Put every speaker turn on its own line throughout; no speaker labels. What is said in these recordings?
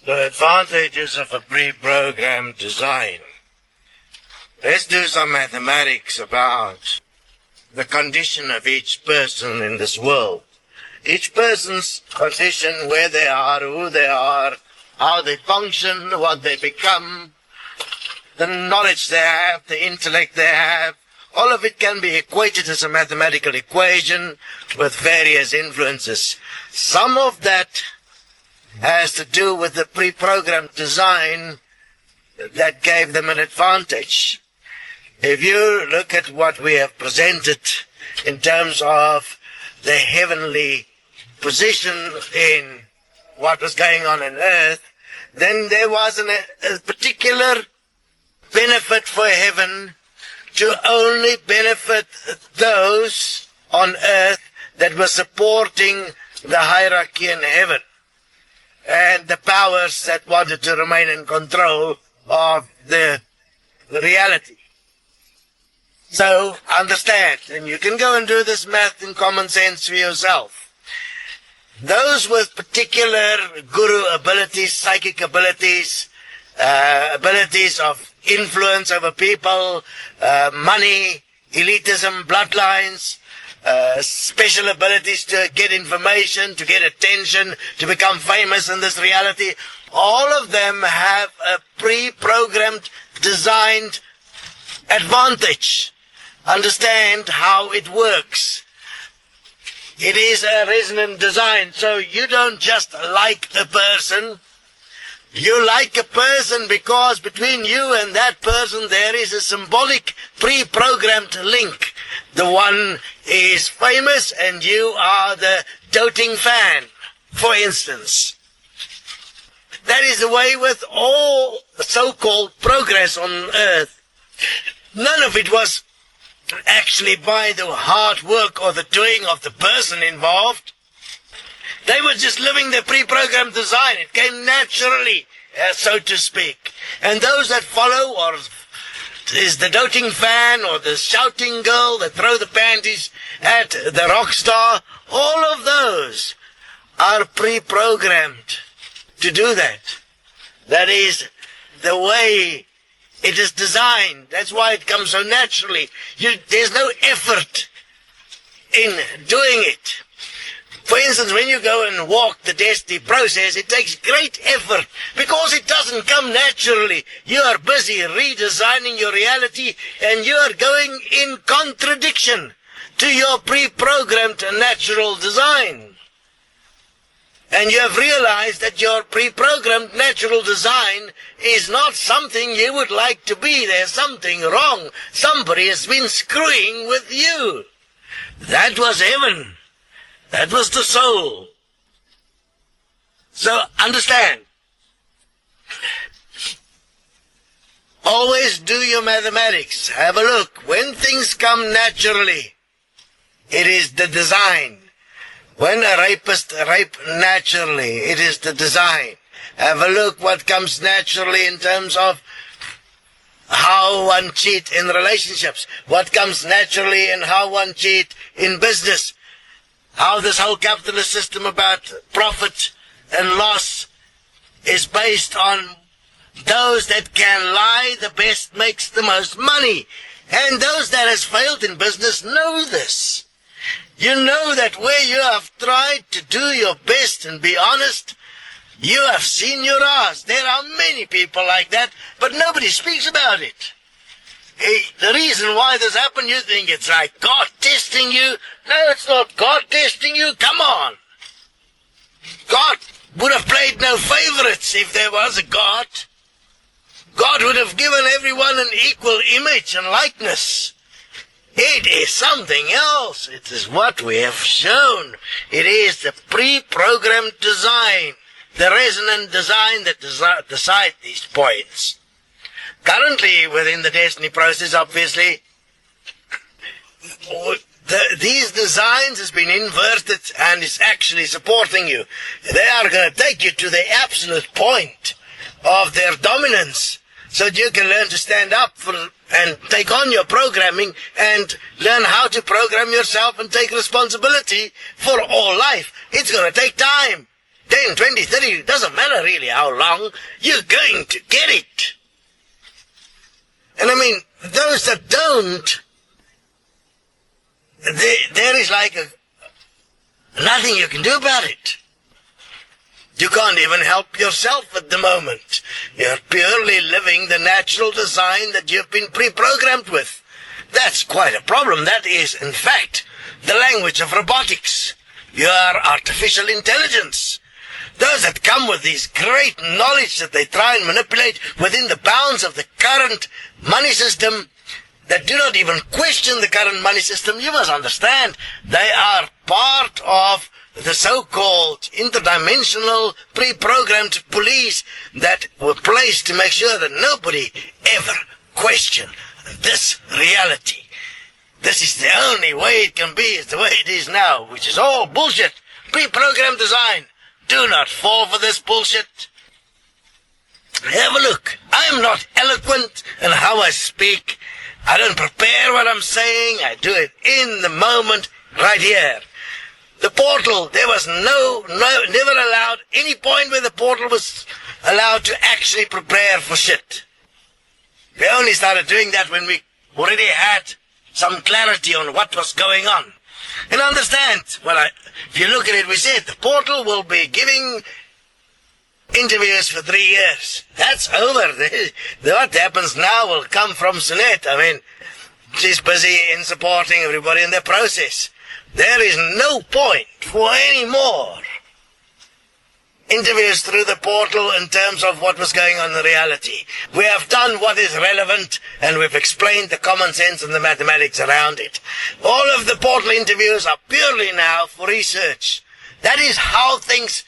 The advantages of a pre-programmed design. Let's do some mathematics about the condition of each person in this world. Each person's condition, where they are, who they are, how they function, what they become, the knowledge they have, the intellect they have, all of it can be equated as a mathematical equation with various influences. Some of that has to do with the pre-programmed design that gave them an advantage. If you look at what we have presented in terms of the heavenly position in what was going on earth, then there was a particular benefit for heaven to only benefit those on earth that were supporting the hierarchy in heaven and the powers that wanted to remain in control of the reality. So understand, and you can go and do this math in common sense for yourself. Those with particular guru abilities, psychic abilities, abilities of influence over people, money, elitism, bloodlines, special abilities to get information, to get attention, to become famous in this reality, all of them have a pre-programmed, designed advantage. Understand how it works. It is a resonant design, so you don't just like a person. You like a person because between you and that person there is a symbolic pre-programmed link. The one is famous and you are the doting fan, for instance. That is the way with all so-called progress on earth. None of it was actually by the hard work or the doing of the person involved. They were just living their pre-programmed design. It came naturally, so to speak. And those that follow, or is the doting fan or the shouting girl that throw the panties at the rock star, all of those are pre-programmed to do that. That is the way it is designed. That's why it comes so naturally. There's no effort in doing it. For instance, when you go and walk the destiny process, it takes great effort because it doesn't come naturally. You are busy redesigning your reality and you are going in contradiction to your pre-programmed natural design. And you have realized that your pre-programmed natural design is not something you would like to be. There's something wrong. Somebody has been screwing with you. That was heaven. That was the soul. So understand. Always do your mathematics. Have a look. When things come naturally, it is the design. When a rapist rape naturally, it is the design. Have a look what comes naturally in terms of how one cheat in relationships. What comes naturally in how one cheat in business. How this whole capitalist system about profit and loss is based on those that can lie the best makes the most money. And those that has failed in business know this. You know that where you have tried to do your best and be honest, you have seen your ass. There are many people like that, but nobody speaks about it. The reason why this happened, you think it's like God testing you. No, it's not God testing you. Come on. God would have played no favorites if there was a God. God would have given everyone an equal image and likeness. It is something else. It is what we have shown. It is the pre-programmed design, the resonant design that decide these points. Currently, within the destiny process, obviously, these designs has been inverted and is actually supporting you. They are going to take you to the absolute point of their dominance, so that you can learn to stand up for and take on your programming and learn how to program yourself and take responsibility for all life. It's going to take time. 10, 20, 30, it doesn't matter really how long, you're going to get it. And I mean, those that don't, there is like nothing you can do about it. You can't even help yourself at the moment. You're purely living the natural design that you've been pre-programmed with. That's quite a problem. That is, in fact, the language of robotics. You are artificial intelligence. Those that come with this great knowledge that they try and manipulate within the bounds of the current money system, that do not even question the current money system, you must understand, they are part of the so-called interdimensional pre-programmed police that were placed to make sure that nobody ever question this reality. This is the only way it can be, is the way it is now, which is all bullshit. Pre-programmed design. Do not fall for this bullshit. Have a look. I'm not eloquent in how I speak. I don't prepare what I'm saying. I do it in the moment, right here. The portal, there was never allowed any point where the portal was allowed to actually prepare for shit. We only started doing that when we already had some clarity on what was going on. And understand, if you look at it, we said the portal will be giving interviews for 3 years. That's over. What happens now will come from Sunette. I mean, she's busy in supporting everybody in the process. There is no point for any more interviews through the portal in terms of what was going on in reality. We have done what is relevant, and we've explained the common sense and the mathematics around it. All of the portal interviews are purely now for research. That is how things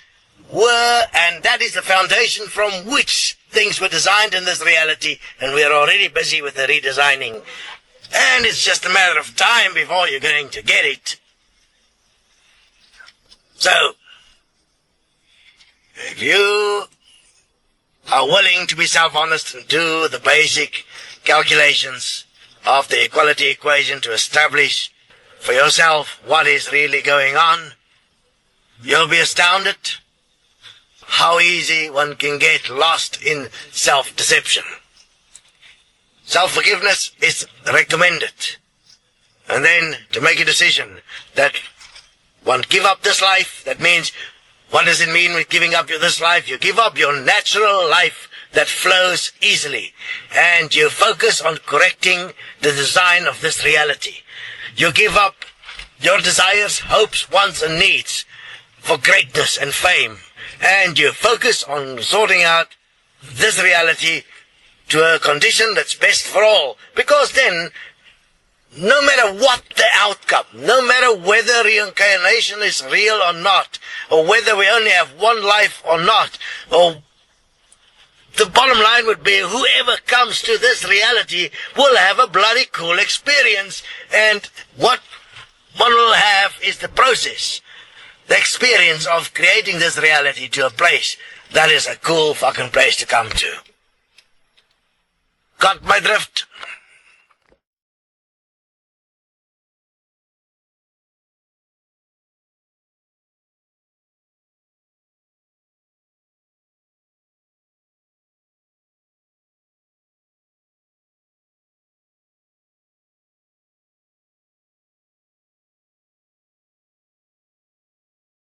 were, and that is the foundation from which things were designed in this reality, and we are already busy with the redesigning. And it's just a matter of time before you're going to get it. So, if you are willing to be self-honest and do the basic calculations of the equality equation to establish for yourself what is really going on, you'll be astounded how easy one can get lost in self-deception. Self-forgiveness is recommended. And then to make a decision that one give up this life, that means, what does it mean with giving up this life? You give up your natural life that flows easily, and you focus on correcting the design of this reality. You give up your desires, hopes, wants, and needs for greatness and fame, and you focus on sorting out this reality to a condition that's best for all, because then, no matter what the outcome, no matter whether reincarnation is real or not, or whether we only have one life or not, or the bottom line would be whoever comes to this reality will have a bloody cool experience, and what one will have is the process, the experience of creating this reality to a place that is a cool fucking place to come to. Got my drift?